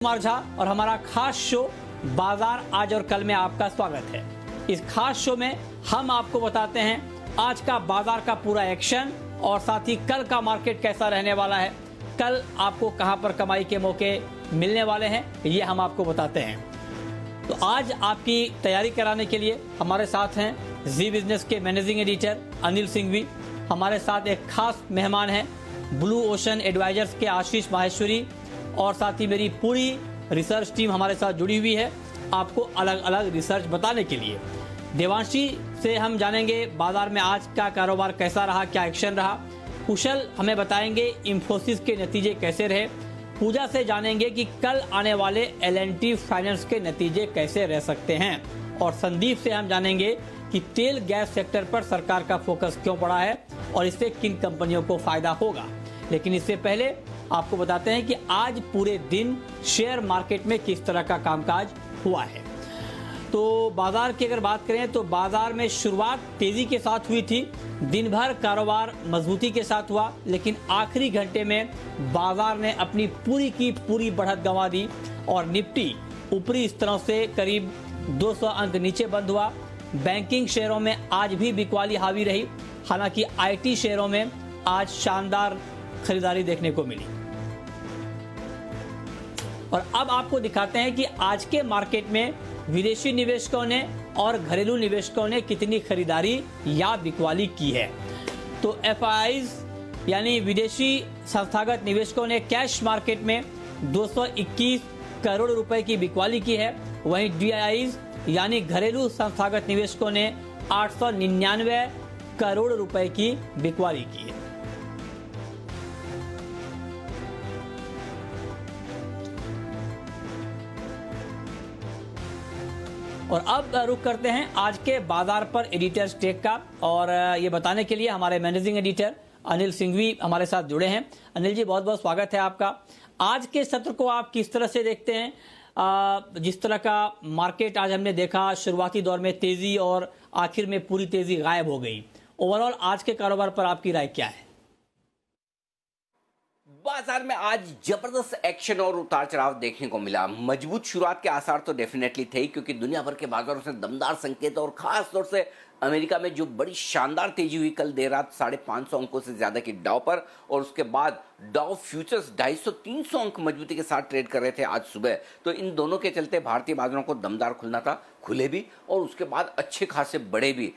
कुमार झा और हमारा खास शो बाजार आज और कल में आपका स्वागत है। इस खास शो में हम आपको बताते हैं आज का बाजार का पूरा एक्शन और साथ ही कल का मार्केट कैसा रहने वाला है, कल आपको कहां पर कमाई के मौके मिलने वाले हैं, ये हम आपको बताते हैं। तो आज आपकी तैयारी कराने के लिए हमारे साथ हैं जी बिजनेस के मैनेजिंग एडिटर अनिल सिंघवी। हमारे साथ एक खास मेहमान हैं ब्लू ओशन एडवाइजर्स के आशीष माहेश्वरी और साथ ही मेरी पूरी रिसर्च टीम हमारे साथ जुड़ी हुई है आपको अलग अलग रिसर्च बताने के लिए। देवांशी से हम जानेंगे बाजार में आज का कारोबार कैसा रहा, क्या एक्शन रहा। कुशल हमें बताएंगे इंफोसिस के नतीजे कैसे रहे। पूजा से जानेंगे कि कल आने वाले L&T फाइनेंस के नतीजे कैसे रह सकते हैं। और संदीप से हम जानेंगे कि तेल गैस सेक्टर पर सरकार का फोकस क्यों पड़ा है और इससे किन कंपनियों को फायदा होगा। लेकिन इससे पहले आपको बताते हैं कि आज पूरे दिन शेयर मार्केट में किस तरह का कामकाज हुआ है। तो बाजार की अगर बात करें तो बाजार में शुरुआत तेजी के साथ हुई थी, दिन भर कारोबार मजबूती के साथ हुआ, लेकिन आखिरी घंटे में बाजार ने अपनी पूरी की पूरी बढ़त गंवा दी और निफ्टी ऊपरी स्तरों से करीब 200 अंक नीचे बंद हुआ। बैंकिंग शेयरों में आज भी बिकवाली हावी रही, हालांकि IT शेयरों में आज शानदार खरीदारी देखने को मिली। और अब आपको दिखाते हैं कि आज के मार्केट में विदेशी निवेशकों ने और घरेलू निवेशकों ने कितनी खरीदारी या बिकवाली की है। तो FIIs यानी विदेशी संस्थागत निवेशकों ने कैश मार्केट में 221 करोड़ रुपए की बिकवाली की है, वहीं DIIs यानी घरेलू संस्थागत निवेशकों ने 899 करोड़ रुपए की बिकवाली की है। और अब रुक करते हैं आज के बाजार पर एडिटर्स टेक का, और ये बताने के लिए हमारे मैनेजिंग एडिटर अनिल सिंघवी हमारे साथ जुड़े हैं। अनिल जी, बहुत बहुत स्वागत है आपका। आज के सत्र को आप किस तरह से देखते हैं? जिस तरह का मार्केट आज हमने देखा, शुरुआती दौर में तेजी और आखिर में पूरी तेजी गायब हो गई। ओवरऑल आज के कारोबार पर आपकी राय क्या है? बाजार में आज जबरदस्त एक्शन और उतार चढ़ाव देखने को मिला। मजबूत शुरुआत के आसार तो डेफिनेटली थे, क्योंकि दुनिया भर के बाजारों से दमदार संकेत और खास तौर से अमेरिका में जो बड़ी शानदार तेजी हुई कल देर रात 550 अंकों से ज्यादा की डाउ पर, और उसके बाद डाउ फ्यूचर्स 250-300 अंक मजबूती के साथ ट्रेड कर रहे थे आज सुबह। तो इन दोनों के चलते भारतीय बाजारों को दमदार खुलना था, खुले भी और उसके बाद अच्छे खासे बढ़े भी।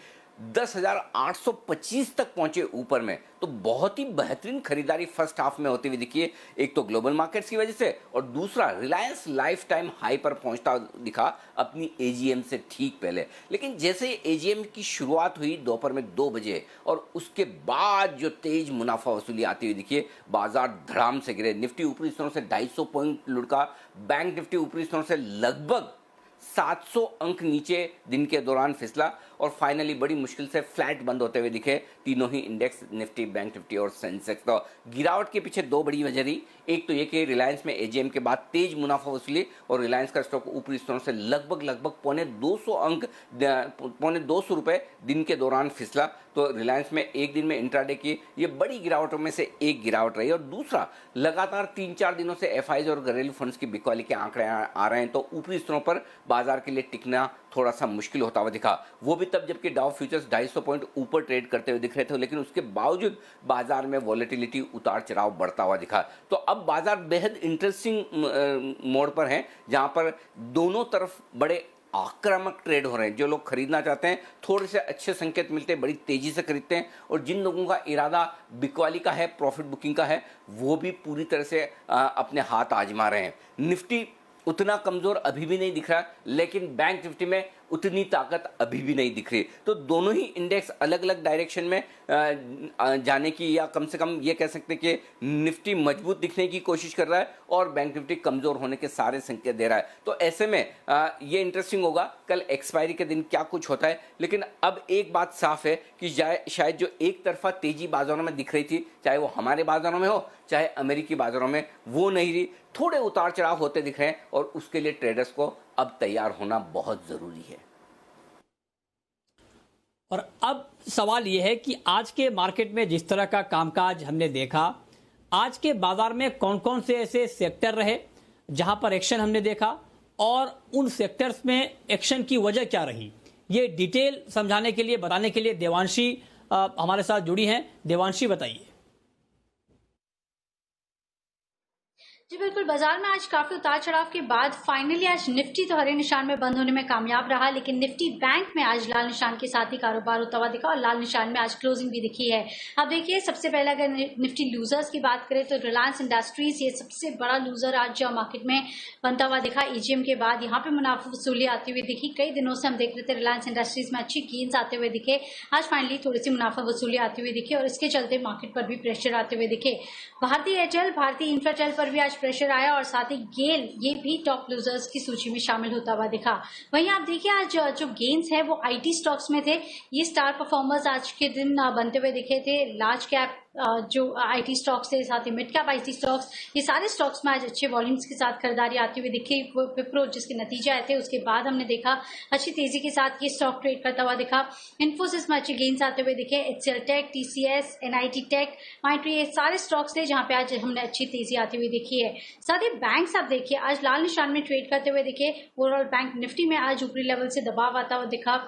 10,825 तक पहुंचे ऊपर में। तो बहुत ही बेहतरीन खरीदारी फर्स्ट हाफ में होती हुई दिखी है, एक तो ग्लोबल मार्केट्स की वजह से, और दूसरा रिलायंस लाइफ टाइम हाई पर पहुंचता दिखा अपनी AGM से ठीक पहले। लेकिन जैसे AGM की शुरुआत हुई दोपहर में 2 बजे और उसके बाद जो तेज मुनाफा वसूली आती हुई दिखी, बाजार धड़ाम से गिरे। निफ्टी ऊपरी स्तरों से 250 पॉइंट लुढ़का, बैंक निफ्टी ऊपरी स्तरों से लगभग 700 अंक नीचे दिन के दौरान फिसला और फाइनली बड़ी मुश्किल से फ्लैट बंद होते हुए दिखे तीनों ही इंडेक्स, निफ्टी, बैंक निफ्टी और सेंसेक्स। तो गिरावट के पीछे 2 बड़ी वजह रही। एक तो ये कि रिलायंस में AGM के बाद तेज मुनाफा वसूली और रिलायंस का स्टॉक ऊपरी स्तरों से लगभग पौने 200 रुपए दिन के दौरान फिसला। तो रिलायंस में एक दिन में इंट्राडे की ये बड़ी गिरावटों में से एक गिरावट रही। और दूसरा, लगातार 3-4 दिनों से FIs और घरेलू फंड्स की बिकवाली के आंकड़े आ रहे हैं, तो ऊपरी स्तरों पर बाजार के लिए टिकना थोड़ा सा मुश्किल होता हुआ दिखा। वो भी तब जबकि डाउ फ्यूचर्स 250 पॉइंट ऊपर ट्रेड करते हुए दिख रहे थे, लेकिन उसके बावजूद बाजार में वॉलेटिलिटी उतार चढ़ाव बढ़ता हुआ दिखा। तो अब बाजार बेहद इंटरेस्टिंग मोड पर है, जहां पर दोनों तरफ बड़े आक्रामक ट्रेड हो रहे हैं। जो लोग खरीदना चाहते हैं थोड़े से अच्छे संकेत मिलते हैं, बड़ी तेजी से खरीदते हैं, और जिन लोगों का इरादा बिकवाली का है, प्रॉफिट बुकिंग का है, वो भी पूरी तरह से अपने हाथ आजमा रहे हैं। निफ्टी उतना कमजोर अभी भी नहीं दिख रहा, लेकिन बैंक निफ्टी में उतनी ताकत अभी भी नहीं दिख रही। तो दोनों ही इंडेक्स अलग अलग डायरेक्शन में जाने की, या कम से कम ये कह सकते हैं कि निफ्टी मजबूत दिखने की कोशिश कर रहा है और बैंक निफ्टी कमजोर होने के सारे संकेत दे रहा है। तो ऐसे में ये इंटरेस्टिंग होगा कल एक्सपायरी के दिन क्या कुछ होता है। लेकिन अब एक बात साफ है कि शायद जो एक तरफा तेजी बाजारों में दिख रही थी, चाहे वो हमारे बाजारों में हो चाहे अमेरिकी बाजारों में, वो नहीं रही। थोड़े उतार चढ़ाव होते दिख रहे हैं और उसके लिए ट्रेडर्स को अब तैयार होना बहुत जरूरी है। और अब सवाल यह है कि आज के मार्केट में जिस तरह का कामकाज हमने देखा, आज के बाजार में कौन कौन से ऐसे सेक्टर रहे जहां पर एक्शन हमने देखा और उन सेक्टर्स में एक्शन की वजह क्या रही, ये डिटेल समझाने के लिए, बताने के लिए देवांशी हमारे साथ जुड़ी हैं। देवांशी, बताइए। जी बिल्कुल, बाजार में आज काफी उतार चढ़ाव के बाद फाइनली आज निफ्टी तो हरे निशान में बंद होने में कामयाब रहा, लेकिन निफ्टी बैंक में आज लाल निशान के साथ ही कारोबार होता हुआ दिखा और लाल निशान में आज क्लोजिंग भी दिखी है। अब देखिए, सबसे पहले अगर निफ्टी लूजर्स की बात करें तो रिलायंस इंडस्ट्रीज ये सबसे बड़ा लूजर आज मार्केट में बनता हुआ दिखा। ईजीएम के बाद यहाँ पे मुनाफा वसूली आती हुई दिखी। कई दिनों से हम देख रहे थे रिलायंस इंडस्ट्रीज में अच्छी गेन्स आते हुए दिखे, आज फाइनली थोड़ी सी मुनाफा वसूली आती हुई दिखी और इसके चलते मार्केट पर भी प्रेशर आते हुए दिखे। भारतीय एयरटेल, भारतीय इंफ्राटेल पर भी आज प्रेशर आया और साथ ही गेल ये भी टॉप लूजर्स की सूची में शामिल होता हुआ दिखा। वहीं आप देखिए, आज जो गेन्स है वो आईटी स्टॉक्स में थे। ये स्टार परफॉर्मर्स आज के दिन बनते हुए दिखे थे। लार्ज कैप जो आईटी स्टॉक्स थे, साथ ही मिड कैप आईटी स्टॉक्स, ये सारे स्टॉक्स में आज अच्छे वॉल्यूम्स के साथ खरीदारी आती हुई दिखी। विप्रो जिसके नतीजे आए थे उसके बाद हमने देखा अच्छी तेजी के साथ ये स्टॉक ट्रेड करता हुआ दिखा। इन्फोसिस में अच्छे गेन्स आते हुए दिखे। HCL tech, TCS, NIT tech, Mindtree, ये सारे स्टॉक्स थे जहां पे आज हमने अच्छी तेजी आती हुई दिखी है। साथ ही बैंक्स आप देखिए आज लाल निशान में ट्रेड करते हुए दिखे। ओवरऑल बैंक निफ्टी में आज ऊपरी लेवल से दबाव आता हुआ दिखा।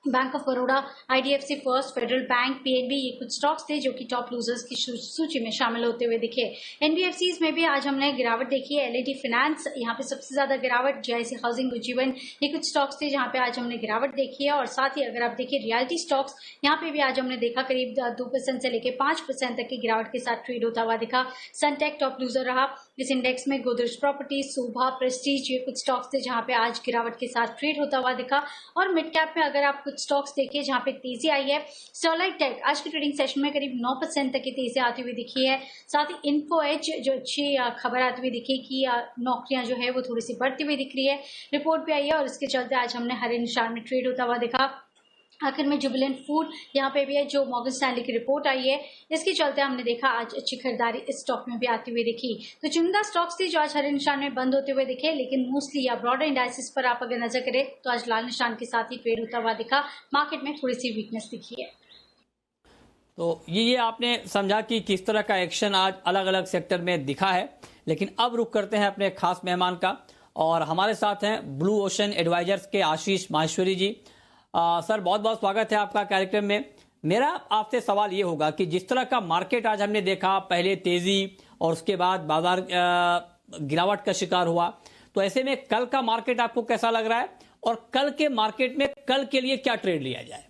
Bank of Baroda, IDFC first, federal bank, PNB, ये कुछ स्टॉक्स थे जो कि टॉप लूजर्स की सूची में शामिल होते हुए दिखे। एनबीएफसीज में भी आज हमने गिरावट देखी है। एलआईडी फाइनेंस यहाँ पे सबसे ज्यादा गिरावट, जीआईसी हाउसिंग, उज्जीवन, ये कुछ स्टॉक्स थे जहाँ पे आज हमने गिरावट देखी है। और साथ ही अगर आप देखिए रियलिटी स्टॉक्स, यहाँ पे भी आज हमने देखा करीब 2% से लेकर 5% तक की गिरावट के साथ ट्रेड होता हुआ दिखा। सनटेक टॉप लूजर रहा इस इंडेक्स में। गोदरेज प्रॉपर्टीज, शोभा, प्रेस्टीज, ये कुछ स्टॉक्स थे जहाँ पे आज गिरावट के साथ ट्रेड होता हुआ दिखा। और मिड कैप में अगर आप कुछ स्टॉक्स देखिए जहां पे तेजी आई है, स्टरलाइट टेक आज की ट्रेडिंग सेशन में करीब 9% तक की तेजी आती हुई दिखी है। साथ ही इन्फो एज जो अच्छी खबर आती हुई दिखी कि नौकरियां जो है वो थोड़ी सी बढ़ती हुई दिख रही है, रिपोर्ट भी आई है और इसके चलते आज हमने हरे निशान में ट्रेड होता हुआ दिखा। आखिर में जुबिलेंट फूड यहाँ पे भी है, जो मॉर्गन स्टैनली की रिपोर्ट आई है, इसके चलते हमने देखा आज अच्छी खरीदारी इस स्टॉक में भी आती हुई दिखी। तो चुनिंदा स्टॉक्स थी जो आज हरे निशान में बंद होते हुए दिखे, लेकिन मोस्टली या ब्रॉडर इंडाइसिस पर आप अगर नजर करें तो आज लाल निशान के साथ ही ट्रेड होता हुआ दिखा। मार्केट में थोड़ी सी वीकनेस दिखी है। तो ये आपने समझा कि किस तरह का एक्शन आज अलग अलग सेक्टर में दिखा है। लेकिन अब रुक करते हैं अपने खास मेहमान का, और हमारे साथ हैं ब्लू ओशन एडवाइजर्स के आशीष माहेश्वरी जी। सर, बहुत बहुत स्वागत है आपका कार्यक्रम में। मेरा आपसे सवाल ये होगा कि जिस तरह का मार्केट आज हमने देखा, पहले तेजी और उसके बाद बाजार गिरावट का शिकार हुआ, तो ऐसे में कल का मार्केट आपको कैसा लग रहा है और कल के मार्केट में कल के लिए क्या ट्रेड लिया जाए?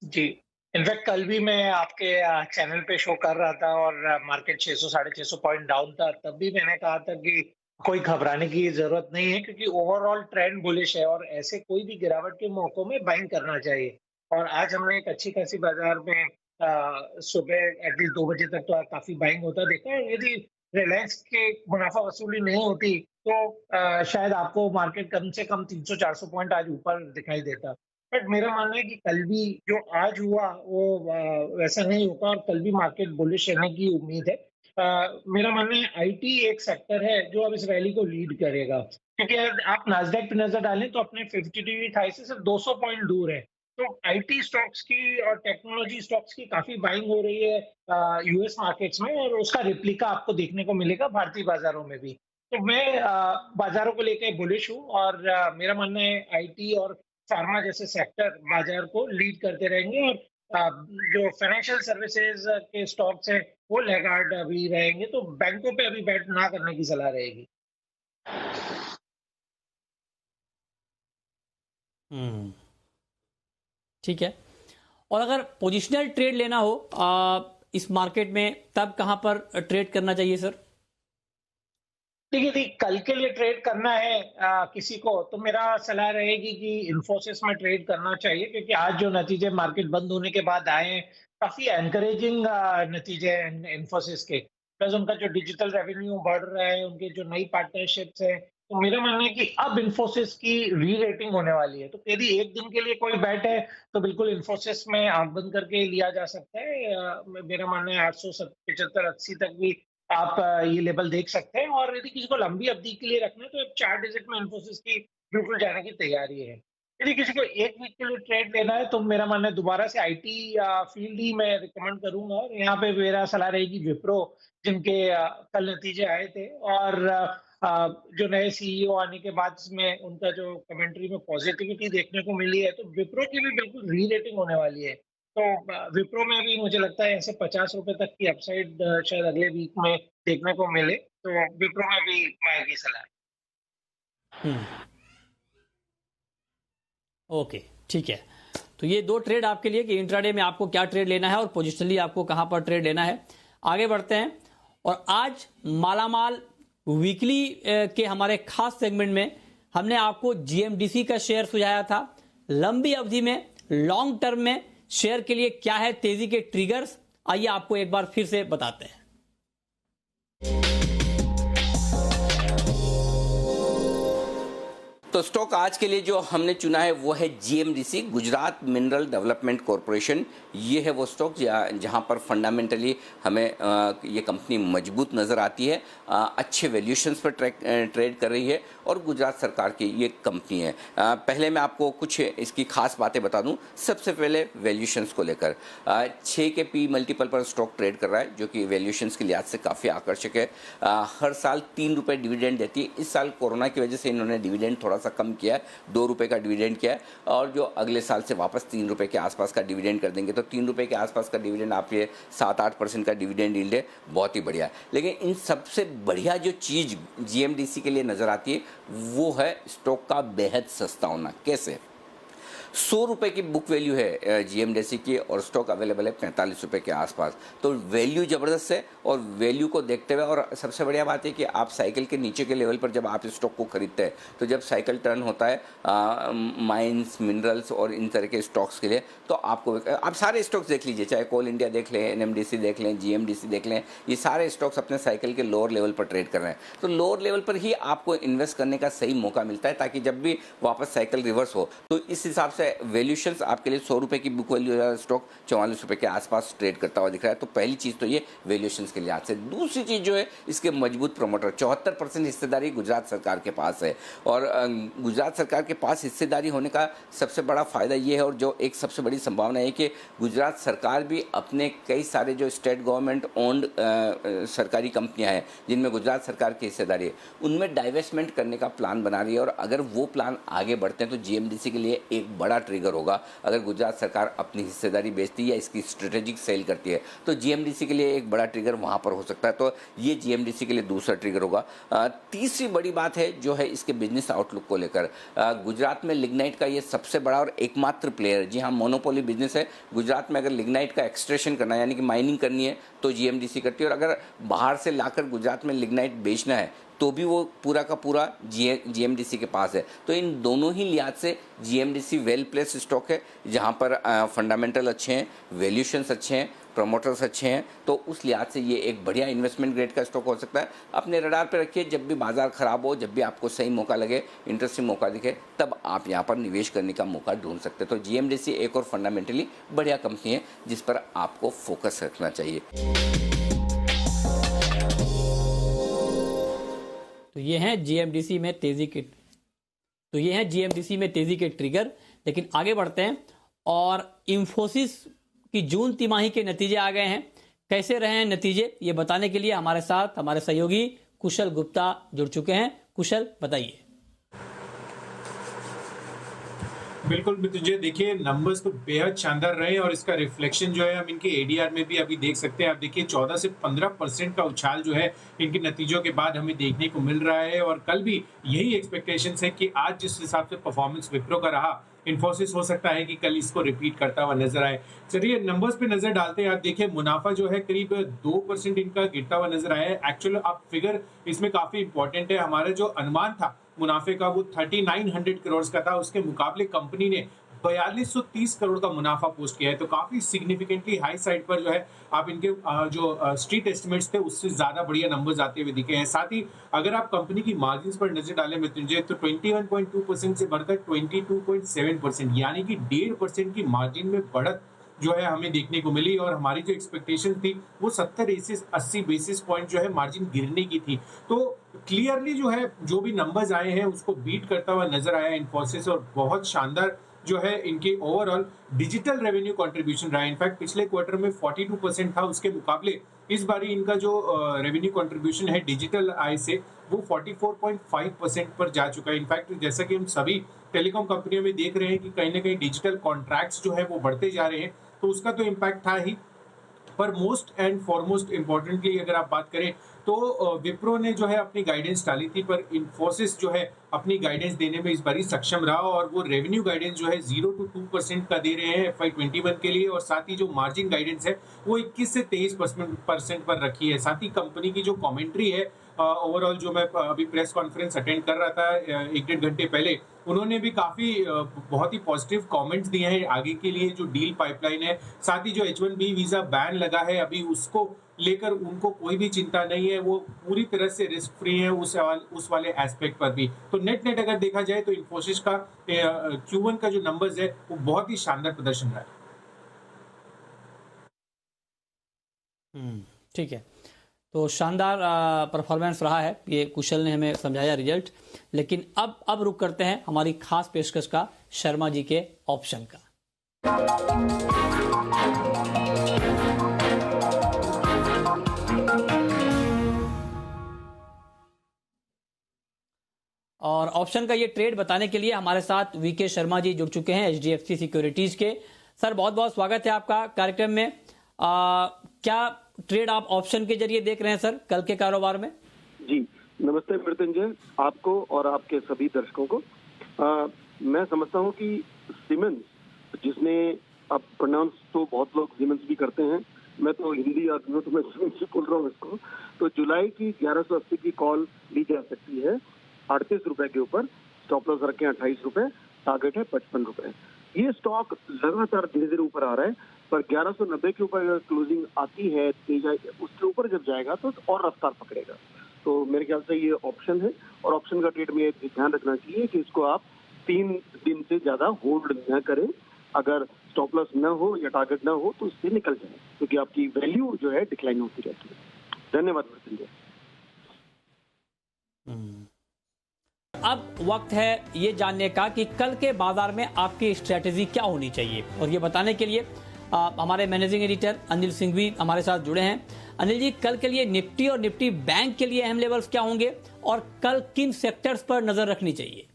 जी, इनफैक्ट कल भी मैं आपके चैनल पे शो कर रहा था और मार्केट 600 650 पॉइंट डाउन था। तब भी मैंने कहा था कि कोई घबराने की जरूरत नहीं है, क्योंकि ओवरऑल ट्रेंड बुलिश है और ऐसे कोई भी गिरावट के मौकों में बाइंग करना चाहिए। और आज हमने एक अच्छी खासी बाजार में सुबह एटलीस्ट 2 बजे तक तो काफी बाइंग होता देखा है। यदि रिलायंस के मुनाफा वसूली नहीं होती तो शायद आपको मार्केट कम से कम 300-400 पॉइंट आज ऊपर दिखाई देता। बट मेरा मानना है कि कल भी जो आज हुआ वो वैसा नहीं होगा और कल भी मार्केट बुलिश रहने की उम्मीद है। मेरा मानना है आईटी एक सेक्टर है जो अब इस रैली को लीड करेगा, क्योंकि अगर आप नास्डैक पे नजर डालें तो अपने 52 हाई से सिर्फ 200 पॉइंट दूर है। तो आईटी स्टॉक्स की और टेक्नोलॉजी स्टॉक्स की काफी बाइंग हो रही है यूएस मार्केट्स में, और उसका रिप्लिका आपको देखने को मिलेगा भारतीय बाजारों में भी। तो मैं बाजारों को लेकर बुलिश हूँ और मेरा मानना है आईटी और फार्मा जैसे सेक्टर बाजार को लीड करते रहेंगे और जो फाइनेंशियल सर्विसेज के स्टॉक्स हैं वो लैगार्ड अभी रहेंगे। तो बैंकों पे अभी बैट ना करने की सलाह रहेगी। ठीक है। और अगर पोजिशनल ट्रेड लेना हो इस मार्केट में, तब कहां पर ट्रेड करना चाहिए सर? देखिए, कल के लिए ट्रेड करना है किसी को, तो मेरा सलाह रहेगी कि इन्फोसिस में ट्रेड करना चाहिए, क्योंकि आज जो नतीजे मार्केट बंद होने के बाद आए हैं काफी एनकरेजिंग नतीजे हैं इन्फोसिस के। प्लस उनका जो डिजिटल रेवेन्यू बढ़ रहा है, उनके जो नई पार्टनरशिप्स है, तो मेरा मानना है कि अब इन्फोसिस की री रेटिंग होने वाली है। तो यदि एक दिन के लिए कोई बैट है तो बिल्कुल इन्फोसिस में आंख बंद करके लिया जा सकता है। मेरा मानना है 875-80 तक भी आप ये लेवल देख सकते हैं। और यदि किसी को लंबी अवधि के लिए रखना है तो 4 डिजिट में इन्फोसिस की बिल्कुल जाने की तैयारी है। यदि किसी को एक वीक के लिए ट्रेड लेना है तो मेरा मानना है दोबारा से आईटी फील्ड ही मैं रिकमेंड करूंगा। और यहाँ पे मेरा सलाह रहेगी विप्रो, जिनके कल नतीजे आए थे और जो नए सीईओ आने के बाद में उनका जो कमेंट्री में पॉजिटिविटी देखने को मिली है, तो विप्रो की भी बिल्कुल री-रेटिंग होने वाली है। तो विप्रो में भी मुझे लगता है ऐसे ₹50 तक की अपसाइड शायद अगले वीक में देखने को मिले, तो विप्रो में भी बाय की सलाह है। ओके, ठीक है। तो ये दो ट्रेड आपके लिए कि इंट्राडे में आपको क्या ट्रेड लेना है और पोजिशनली आपको कहां पर ट्रेड लेना है। आगे बढ़ते हैं और आज मालामाल वीकली के हमारे खास सेगमेंट में हमने आपको जीएमडीसी का शेयर सुझाया था। लंबी अवधि में, लॉन्ग टर्म में शेयर के लिए क्या है तेजी के ट्रिगर्स, आइए आपको एक बार फिर से बताते हैं। तो स्टॉक आज के लिए जो हमने चुना है वो है GMDC, Gujarat mineral development corporation. ये है वो स्टॉक जहां पर फंडामेंटली हमें ये कंपनी मजबूत नज़र आती है, अच्छे वैल्यूएशंस पर ट्रेड कर रही है और गुजरात सरकार की ये कंपनी है। पहले मैं आपको कुछ इसकी खास बातें बता दूं। सबसे पहले वैल्यूएशंस को लेकर 6 के पी मल्टीपल पर स्टॉक ट्रेड कर रहा है, जो कि वैल्यूएशंस के लिहाज से काफ़ी आकर्षक है। हर साल 3 रुपये डिविडेंड देती है। इस साल कोरोना की वजह से इन्होंने डिविडेंड थोड़ा सा कम किया है, 2 रुपये का डिविडेंड किया है और जो अगले साल से वापस 3 रुपये के आसपास का डिविडेंड कर देंगे। तो 3 रुपये के आसपास का डिविडेंड आप ये 7-8% का डिविडेंड यील्ड है, बहुत ही बढ़िया है। लेकिन इन सबसे बढ़िया जो चीज़ जीएमडीसी के लिए नज़र आती है वो है स्टॉक का बेहद सस्ता होना। कैसे? 100 रुपये की बुक वैल्यू है जीएमडीसी की और स्टॉक अवेलेबल है 45 रुपये के आसपास। तो वैल्यू ज़बरदस्त है और वैल्यू को देखते हुए, और सबसे बढ़िया बात है कि आप साइकिल के नीचे के लेवल पर जब आप इस स्टॉक को खरीदते हैं तो जब साइकिल टर्न होता है माइंस, मिनरल्स और इन तरह के स्टॉक्स के लिए, तो आपको आप सारे स्टॉक्स देख लीजिए, चाहे कोल इंडिया देख लें, एनएमडीसी देख लें, जीएमडीसी देख लें, ये सारे स्टॉक्स अपने साइकिल के लोअर लेवल पर ट्रेड कर रहे हैं। तो लोअर लेवल पर ही आपको इन्वेस्ट करने का सही मौका मिलता है, ताकि जब भी वापस साइकिल रिवर्स हो तो इस हिसाब से वैल्यूएशंस आपके लिए 100 रुपये की बुक वैल्यू स्टॉक 44 रुपये के आसपास ट्रेड करता हुआ दिख रहा है। तो पहली चीज़ तो ये वैल्यूएशंस के लिहाज से। दूसरी चीज़ जो है इसके मजबूत प्रमोटर, 74% हिस्सेदारी गुजरात सरकार के पास है और गुजरात सरकार के पास हिस्सेदारी होने का सबसे बड़ा फायदा ये है, और जो एक सबसे बड़ी संभावना है कि गुजरात सरकार भी अपने कई सारे जो स्टेट गवर्नमेंट ओन्ड सरकारी कंपनियां हैं जिनमें गुजरात सरकार की हिस्सेदारी है, उनमें डाइवेस्टमेंट करने का प्लान बना रही है। और अगर वो प्लान आगे बढ़ते हैं तो जीएमडीसी के लिए एक बड़ा ट्रिगर होगा। अगर गुजरात सरकार अपनी हिस्सेदारी बेचती है या इसकी स्ट्रेटेजिक सेल करती है तो जीएमडीसी के लिए एक बड़ा ट्रिगर वहां पर हो सकता है। तो ये जीएमडीसी के लिए दूसरा ट्रिगर होगा। तीसरी बड़ी बात है जो है इसके बिजनेस आउटलुक को लेकर। गुजरात में लिग्नाइट का ये सबसे बड़ा और एकमात्र प्लेयर, जी हाँ, मोनोपोली बिजनेस है। गुजरात में अगर लिग्नाइट का एक्सट्रैक्शन करना है यानी कि माइनिंग करनी है तो जीएमडीसी करती है, और अगर बाहर से लाकर गुजरात में लिग्नाइट बेचना है तो भी वो पूरा का पूरा जीएमडीसी के पास है। तो इन दोनों ही लिहाज से जीएमडीसी वेल प्लेस स्टॉक है, जहां पर फंडामेंटल अच्छे हैं, वैल्यूएशंस अच्छे हैं, प्रमोटर्स अच्छे हैं। तो उस लिहाज से ये एक बढ़िया इन्वेस्टमेंट ग्रेड का स्टॉक हो सकता है। अपने रडार पे रखिए, जब भी बाजार खराब हो, जब भी आपको सही मौका लगे, इंटरेस्टिंग मौका दिखे, तब आप यहाँ पर निवेश करने का मौका ढूंढ सकते हैं। तो जीएमडीसी एक और फंडामेंटली बढ़िया कंपनी है जिस पर आपको फोकस रखना चाहिए। तो ये हैं जीएमडीसी में तेजी के ट्रिगर। लेकिन आगे बढ़ते हैं और इंफोसिस की जून तिमाही के नतीजे आ गए हैं। कैसे रहे हैं नतीजे, ये बताने के लिए हमारे साथ हमारे सहयोगी कुशल गुप्ता जुड़ चुके हैं। कुशल, बताइए। बिल्कुल मृत्युंजय, देखिए नंबर्स तो बेहद शानदार रहे और इसका रिफ्लेक्शन जो है हम इनके एडीआर में भी अभी देख सकते हैं। आप देखिए 14 से 15% का उछाल जो है इनके नतीजों के बाद हमें देखने को मिल रहा है। और कल भी यही एक्सपेक्टेशंस है कि आज जिस हिसाब से परफॉर्मेंस विप्रो का रहा, इन्फोसिस हो सकता है कि कल इसको रिपीट करता हुआ नजर आए। चलिए नंबर्स पे नजर डालते हैं। आप देखिए मुनाफा जो है करीब 2% इनका गिरता हुआ नजर आया है। एक्चुअल आप फिगर इसमें काफी इंपॉर्टेंट है। हमारा जो अनुमान था मुनाफे का वो 3900 करोड़ का था, उसके मुकाबले कंपनी ने 4230 करोड़ का मुनाफा पोस्ट किया है। तो काफी सिग्निफिकेंटली हाई साइड पर जो है आप इनके जो स्ट्रीट एस्टिमेट्स थे उससे ज्यादा बढ़िया नंबर्स आते हुए दिखे हैं। साथ ही अगर आप कंपनी की मार्जिन्स पर नजर डालें मृत्युंजय, तो 21.2% से बढ़कर 22.7%, यानी कि 1.5% की मार्जिन में बढ़त जो है हमें देखने को मिली। और हमारी जो एक्सपेक्टेशन थी वो 70-80 बेसिस पॉइंट जो है मार्जिन गिरने की थी। तो क्लियरली जो है जो भी नंबर्स आए हैं उसको बीट करता हुआ नजर आया इन्फोसिस, और बहुत शानदार जो है इनके ओवरऑल डिजिटल रेवेन्यू कंट्रीब्यूशन रहा है। इनफैक्ट पिछले क्वार्टर में 42% था, उसके मुकाबले इस बारी इनका जो रेवेन्यू कंट्रीब्यूशन है डिजिटल आय से वो 44.5% पर जा चुका है। इनफैक्ट जैसा कि हम सभी टेलीकॉम कंपनियों में देख रहे हैं कि कहीं ना कहीं डिजिटल कॉन्ट्रैक्ट्स जो है वो बढ़ते जा रहे हैं, तो उसका तो इम्पैक्ट था ही। पर मोस्ट एंड फॉरमोस्ट इम्पोर्टेंटली अगर आप बात करें तो विप्रो ने जो है अपनी गाइडेंस डाली थी, पर इन्फोसिस जो है अपनी गाइडेंस देने में इस बारी सक्षम रहा और वो रेवेन्यू गाइडेंस जो है 0 to 2% का दे रहे हैं FY21 के लिए, और साथ ही जो मार्जिन गाइडेंस है वो 21 से 23% पर रखी है। साथ ही कंपनी की जो कमेंट्री है ओवरऑल, जो मैं अभी प्रेस कॉन्फ्रेंस अटेंड कर रहा था 1-1.5 घंटे पहले, उन्होंने भी काफी बहुत ही पॉजिटिव कमेंट्स दिए हैं आगे के लिए जो डील पाइपलाइन है। साथ ही जो H1B वीजा बैन लगा है अभी, उसको लेकर उनको कोई भी चिंता नहीं है, वो पूरी तरह से रिस्क फ्री है उस वाले एस्पेक्ट पर भी। तो नेट अगर देखा जाए तो इन्फोसिस का Q1 का जो नंबर्स है वो बहुत ही शानदार प्रदर्शन रहा है। ठीक है, तो शानदार परफॉर्मेंस रहा है, ये कुशल ने हमें समझाया रिजल्ट। लेकिन अब रुक करते हैं हमारी खास पेशकश का, शर्मा जी के ऑप्शन का। और ऑप्शन का ये ट्रेड बताने के लिए हमारे साथ वीके शर्मा जी जुड़ चुके हैं HDFC सिक्योरिटीज के। सर बहुत बहुत स्वागत है आपका कार्यक्रम में। क्या ट्रेड आप ऑप्शन के जरिए देख रहे हैं सर कल के कारोबार में? जी नमस्ते मृत्युंजय, आपको और आपके सभी दर्शकों को। मैं समझता हूं कि सीमेंस, जिसने अब प्रोनाउंस तो बहुत लोग सीमेंस भी करते हैं, मैं तो हिंदी आदमी हूं तो मैं सीमेंस ही बोल रहा हूँ इसको। तो जुलाई की 1180 की कॉल ली जा सकती है 38 रुपए के ऊपर, स्टॉप लॉस रखें 28 रुपए, टारगेट है 55 रुपए। ये स्टॉक लगातार धीरे धीरे ऊपर आ रहा है, पर 1190 के ऊपर अगर क्लोजिंग आती है उसके ऊपर जब जाएगा तो और रफ्तार पकड़ेगा। तो मेरे ख्याल से ये ऑप्शन है, और ऑप्शन का ट्रेड में ये ध्यान रखना चाहिए कि इसको आप 3 दिन से ज्यादा होल्ड न करें। अगर स्टॉप लॉस न हो या टारगेट न हो तो इससे निकल जाए, क्योंकि आपकी वैल्यू जो है डिक्लाइन होती रहती है। धन्यवाद मृत्युंजय। अब वक्त है ये जानने का कि कल के बाजार में आपकी स्ट्रेटेजी क्या होनी चाहिए, और ये बताने के लिए हमारे मैनेजिंग एडिटर अनिल सिंह भी हमारे साथ जुड़े हैं। अनिल जी, कल के लिए निफ्टी और निफ्टी बैंक के लिए अहम लेवल्स क्या होंगे और कल किन सेक्टर्स पर नजर रखनी चाहिए?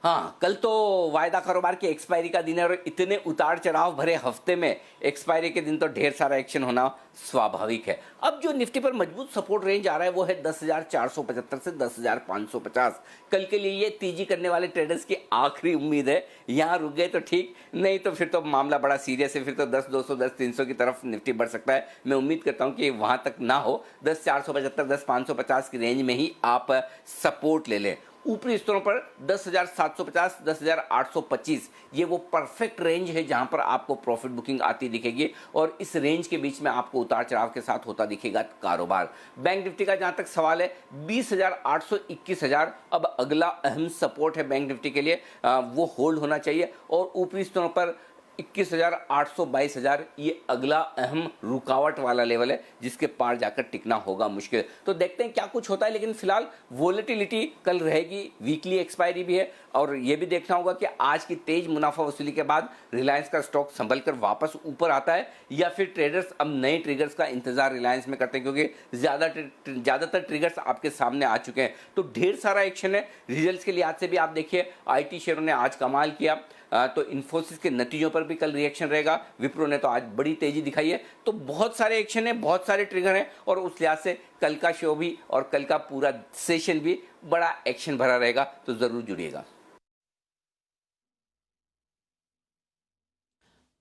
हाँ, कल तो वायदा कारोबार की एक्सपायरी का दिन है और इतने उतार चढ़ाव भरे हफ्ते में एक्सपायरी के दिन तो ढेर सारा एक्शन होना स्वाभाविक है। अब जो निफ्टी पर मजबूत सपोर्ट रेंज आ रहा है वो है 10,475 से 10,550। कल के लिए ये तेजी करने वाले ट्रेडर्स की आखिरी उम्मीद है। यहाँ रुक गए तो ठीक, नहीं तो फिर तो मामला बड़ा सीरियस है, फिर तो 10,200 10,300 की तरफ निफ्टी बढ़ सकता है। मैं उम्मीद करता हूँ कि वहां तक ना हो, 10,475 10,550 की रेंज में ही आप सपोर्ट ले लें। ऊपरी स्तरों पर 10,750 10,825 ये वो परफेक्ट रेंज है जहां पर आपको प्रॉफिट बुकिंग आती दिखेगी, और इस रेंज के बीच में आपको उतार चढ़ाव के साथ होता दिखेगा कारोबार। बैंक निफ्टी का जहां तक सवाल है 20,800 21,000 अब अगला अहम सपोर्ट है बैंक निफ्टी के लिए, वो होल्ड होना चाहिए। और ऊपरी स्तरों पर 21,800 22,000 ये अगला अहम रुकावट वाला लेवल है जिसके पार जाकर टिकना होगा मुश्किल। तो देखते हैं क्या कुछ होता है, लेकिन फिलहाल वोलेटिलिटी कल रहेगी, वीकली एक्सपायरी भी है, और ये भी देखना होगा कि आज की तेज मुनाफा वसूली के बाद रिलायंस का स्टॉक संभल कर वापस ऊपर आता है या फिर ट्रेडर्स अब नए ट्रिगर्स का इंतजार रिलायंस में करते हैं, क्योंकि ज्यादातर ट्रिगर्स आपके सामने आ चुके हैं। तो ढेर सारा एक्शन है। रिजल्ट्स के लिहाज से भी आप देखिए, IT शेयरों ने आज कमाल किया, तो इन्फोसिस के नतीजों पर भी कल रिएक्शन रहेगा। विप्रो ने तो आज बड़ी तेजी दिखाई है। तो बहुत सारे एक्शन है, बहुत सारे ट्रिगर हैं, और उस लिहाज से कल का शो भी और कल का पूरा सेशन भी बड़ा एक्शन भरा रहेगा। तो जरूर जुड़िएगा।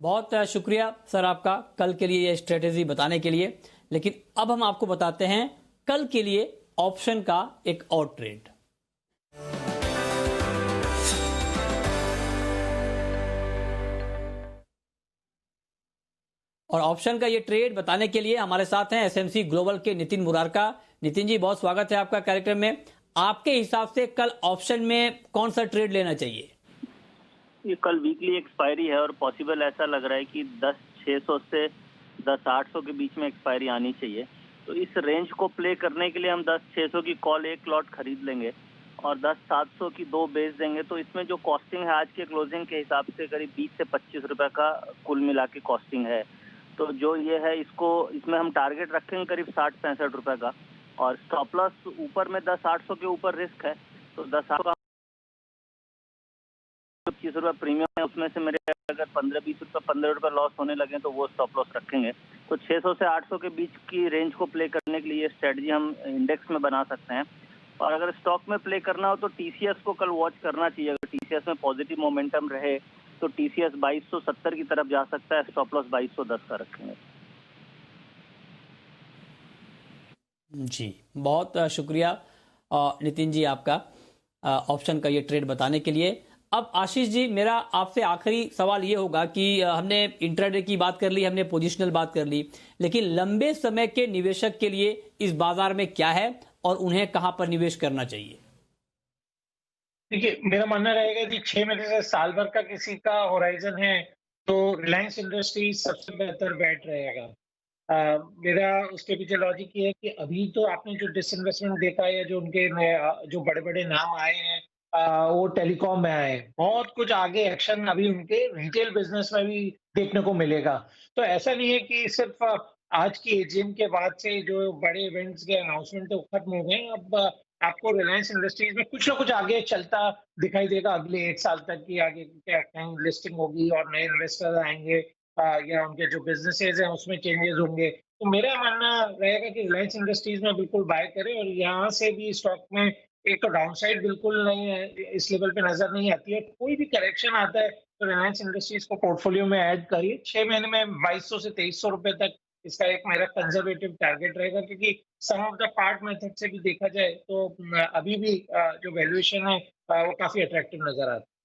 बहुत शुक्रिया सर आपका कल के लिए ये स्ट्रेटेजी बताने के लिए। लेकिन अब हम आपको बताते हैं कल के लिए ऑप्शन का एक और ट्रेड। और ऑप्शन का ये ट्रेड बताने के लिए हमारे साथ हैं SMC ग्लोबल के नितिन मुरारका। नितिन जी, बहुत स्वागत है आपका कार्यक्रम में। आपके हिसाब से कल ऑप्शन में कौन सा ट्रेड लेना चाहिए? ये कल वीकली एक्सपायरी है और पॉसिबल ऐसा लग रहा है कि 10,600 से 10,800 के बीच में एक्सपायरी आनी चाहिए। तो इस रेंज को प्ले करने के लिए हम 10,600 की कॉल एक लॉट खरीद लेंगे और 10,700 की 2 बेच देंगे। तो इसमें जो कॉस्टिंग है आज के क्लोजिंग के हिसाब से करीब 20 से 25 रुपए का कुल मिला के कॉस्टिंग है। तो जो ये है इसमें हम टारगेट रखेंगे करीब 60-65 रुपए का, और स्टॉप लॉस ऊपर में 10,800 के ऊपर रिस्क है, तो 10,800 25 रुपये प्रीमियम है, उसमें से मेरे अगर 15-20 रुपये 15 रुपये लॉस होने लगे तो वो स्टॉप लॉस रखेंगे। तो 600 से 800 के बीच की रेंज को प्ले करने के लिए ये स्ट्रेटजी हम इंडेक्स में बना सकते हैं। और अगर स्टॉक में प्ले करना हो तो टीसीएस को कल वॉच करना चाहिए। अगर टीसीएस में पॉजिटिव मोमेंटम रहे तो टीसीएस 2270 की तरफ जा सकता है, स्टॉप लॉस 2210 का रखेंगे। जी, बहुत शुक्रिया नितिन जी आपका ऑप्शन का ये ट्रेड बताने के लिए। अब आशीष जी, मेरा आपसे आखिरी सवाल ये होगा कि हमने इंट्राडे की बात कर ली, हमने पोजिशनल बात कर ली, लेकिन लंबे समय के निवेशक के लिए इस बाजार में क्या है और उन्हें कहां पर निवेश करना चाहिए? देखिए, मेरा मानना रहेगा कि 6 महीने से साल भर का किसी का होराइजन है तो रिलायंस इंडस्ट्रीज सबसे बेहतर बैट रहेगा। मेरा उसके पीछे लॉजिक ये है कि अभी तो आपने जो डिसइन्वेस्टमेंट देखा है, जो उनके जो बड़े बड़े नाम आए हैं, वो टेलीकॉम में आए, बहुत कुछ आगे एक्शन अभी उनके रिटेल बिजनेस में भी देखने को मिलेगा। तो ऐसा नहीं है कि सिर्फ आज की एजीएम के बाद से जो बड़े इवेंट्स के अनाउंसमेंट तो खत्म हो गए, अब आपको रिलायंस इंडस्ट्रीज में कुछ ना कुछ आगे चलता दिखाई देगा अगले 1 साल तक की। आगे क्या कहीं लिस्टिंग होगी और नए इन्वेस्टर आएंगे, या उनके जो बिजनेसेस हैं उसमें चेंजेस होंगे। तो मेरा मानना रहेगा कि रिलायंस इंडस्ट्रीज में बिल्कुल बाय करें, और यहाँ से भी स्टॉक में एक तो डाउनसाइड बिल्कुल नहीं है, इस लेवल पे नजर नहीं आती है। कोई भी करेक्शन आता है तो रिलायंस इंडस्ट्रीज को पोर्टफोलियो में ऐड करिए। 6 महीने में 2200 से 2300 रुपए तक इसका एक मेरा कंजर्वेटिव टारगेट रहेगा, क्योंकि सम ऑफ द पार्ट मेथड से भी देखा जाए तो अभी भी जो वैल्यूएशन है वो काफी अट्रैक्टिव नजर आता है।